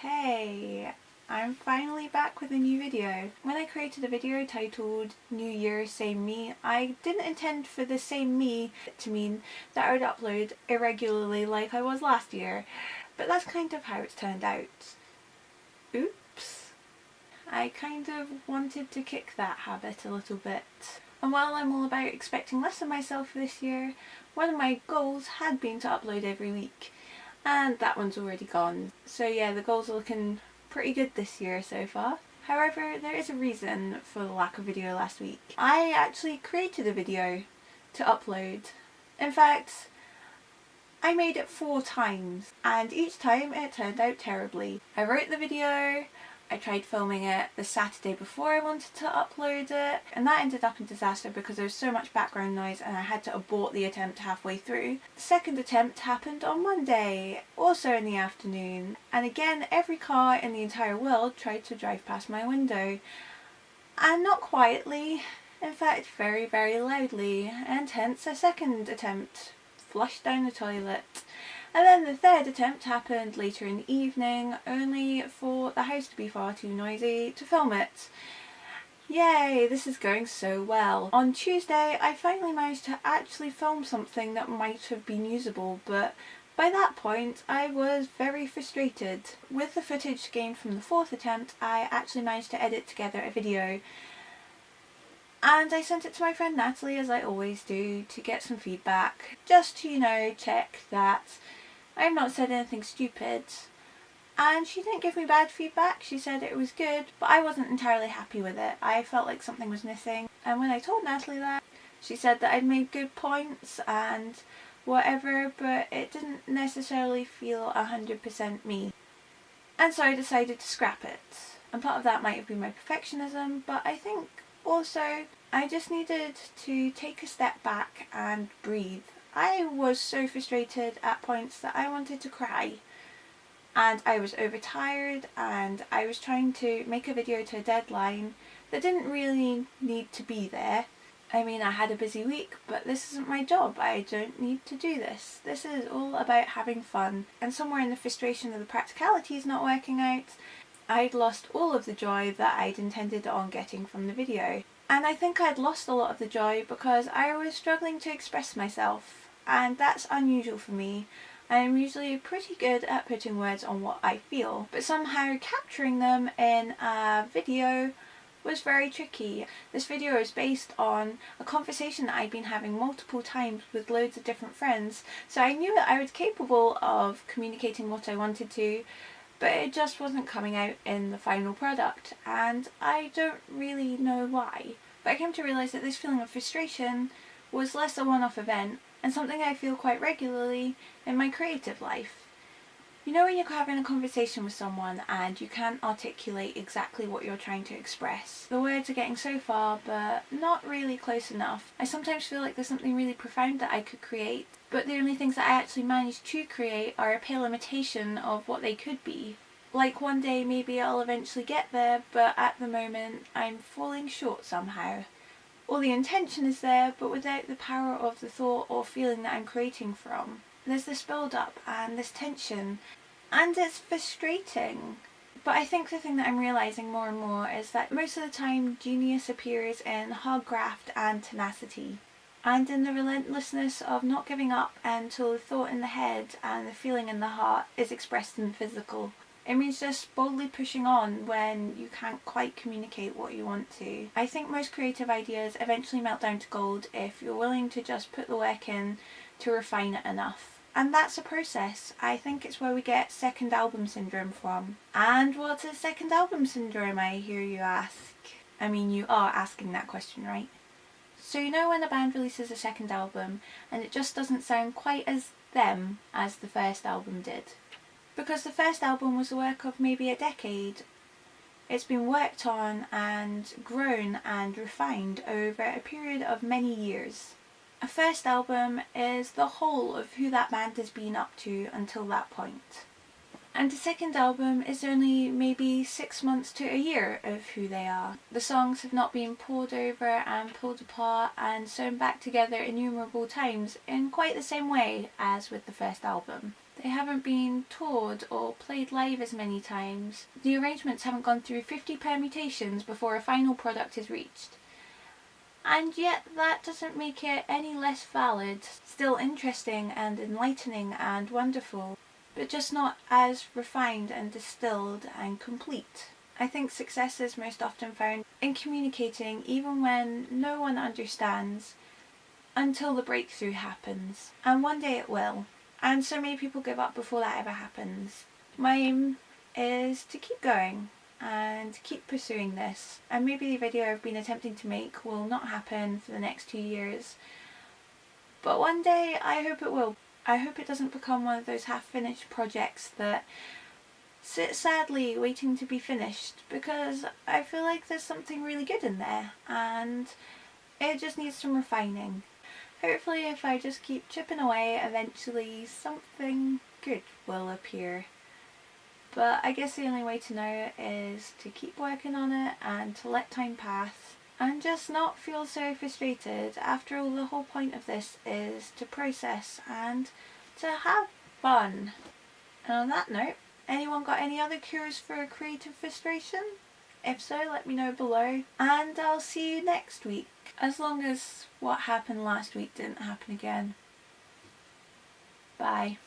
Hey, I'm finally back with a new video. When I created a video titled New Year Same Me, I didn't intend for the same me to mean that I would upload irregularly like I was last year, but that's kind of how it's turned out. Oops. I kind of wanted to kick that habit a little bit. And while I'm all about expecting less of myself this year, one of my goals had been to upload every week. And that one's already gone. So yeah, the goals are looking pretty good this year so far. However, there is a reason for the lack of video last week. I actually created a video to upload. In fact, I made it 4 times, and each time it turned out terribly. I wrote the video, I tried filming it the Saturday before I wanted to upload it, and that ended up in disaster because there was so much background noise and I had to abort the attempt halfway through. The second attempt happened on Monday, also in the afternoon, and again every car in the entire world tried to drive past my window. And not quietly, in fact very, very loudly, and hence a second attempt flushed down the toilet. And then the third attempt happened later in the evening, only for the house to be far too noisy to film it. Yay, this is going so well. On Tuesday I finally managed to actually film something that might have been usable, but by that point I was very frustrated. With the footage gained from the 4th attempt, I actually managed to edit together a video. And I sent it to my friend Natalie, as I always do, to get some feedback. Just to, check that I have not said anything stupid. And she didn't give me bad feedback. She said it was good, but I wasn't entirely happy with it. I felt like something was missing. And when I told Natalie that, she said that I'd made good points and whatever, but it didn't necessarily feel 100% me. And so I decided to scrap it. And part of that might have been my perfectionism, but I think also I just needed to take a step back and breathe. I was so frustrated at points that I wanted to cry, and I was overtired, and I was trying to make a video to a deadline that didn't really need to be there. I mean, I had a busy week, but this isn't my job. I don't need to do this. This is all about having fun. And somewhere in the frustration of the practicalities not working out, I'd lost all of the joy that I'd intended on getting from the video. And I think I'd lost a lot of the joy because I was struggling to express myself. And that's unusual for me. I'm usually pretty good at putting words on what I feel, but somehow capturing them in a video was very tricky. This video is based on a conversation that I'd been having multiple times with loads of different friends, so I knew that I was capable of communicating what I wanted to, but it just wasn't coming out in the final product, and I don't really know why. But I came to realise that this feeling of frustration was less a one-off event and something I feel quite regularly in my creative life. You know when you're having a conversation with someone and you can't articulate exactly what you're trying to express? The words are getting so far but not really close enough. I sometimes feel like there's something really profound that I could create, but the only things that I actually manage to create are a pale imitation of what they could be. Like one day maybe I'll eventually get there, but at the moment I'm falling short somehow. All the intention is there, but without the power of the thought or feeling that I'm creating from. There's this build-up and this tension, and it's frustrating. But I think the thing that I'm realising more and more is that most of the time genius appears in hard graft and tenacity, and in the relentlessness of not giving up until the thought in the head and the feeling in the heart is expressed in the physical. It means just boldly pushing on when you can't quite communicate what you want to. I think most creative ideas eventually melt down to gold if you're willing to just put the work in to refine it enough. And that's a process. I think it's where we get second album syndrome from. And what is second album syndrome, I hear you ask? I mean, you are asking that question, right? So you know when a band releases a second album and it just doesn't sound quite as them as the first album did? Because the first album was the work of maybe a decade. It's been worked on and grown and refined over a period of many years. A first album is the whole of who that band has been up to until that point. And the second album is only maybe 6 months to a year of who they are. The songs have not been poured over and pulled apart and sewn back together innumerable times in quite the same way as with the first album. They haven't been toured or played live as many times. The arrangements haven't gone through 50 permutations before a final product is reached. And yet that doesn't make it any less valid. Still interesting and enlightening and wonderful, but just not as refined and distilled and complete. I think success is most often found in communicating even when no one understands, until the breakthrough happens. And one day it will. And so many people give up before that ever happens. My aim is to keep going and keep pursuing this. And maybe the video I've been attempting to make will not happen for the next 2 years. But one day I hope it will. I hope it doesn't become one of those half-finished projects that sit sadly waiting to be finished, because I feel like there's something really good in there and it just needs some refining. Hopefully if I just keep chipping away, eventually something good will appear. But I guess the only way to know is to keep working on it and to let time pass and just not feel so frustrated. After all, the whole point of this is to process and to have fun. And on that note, anyone got any other cures for creative frustration? If so, let me know below, and I'll see you next week, as long as what happened last week didn't happen again. Bye.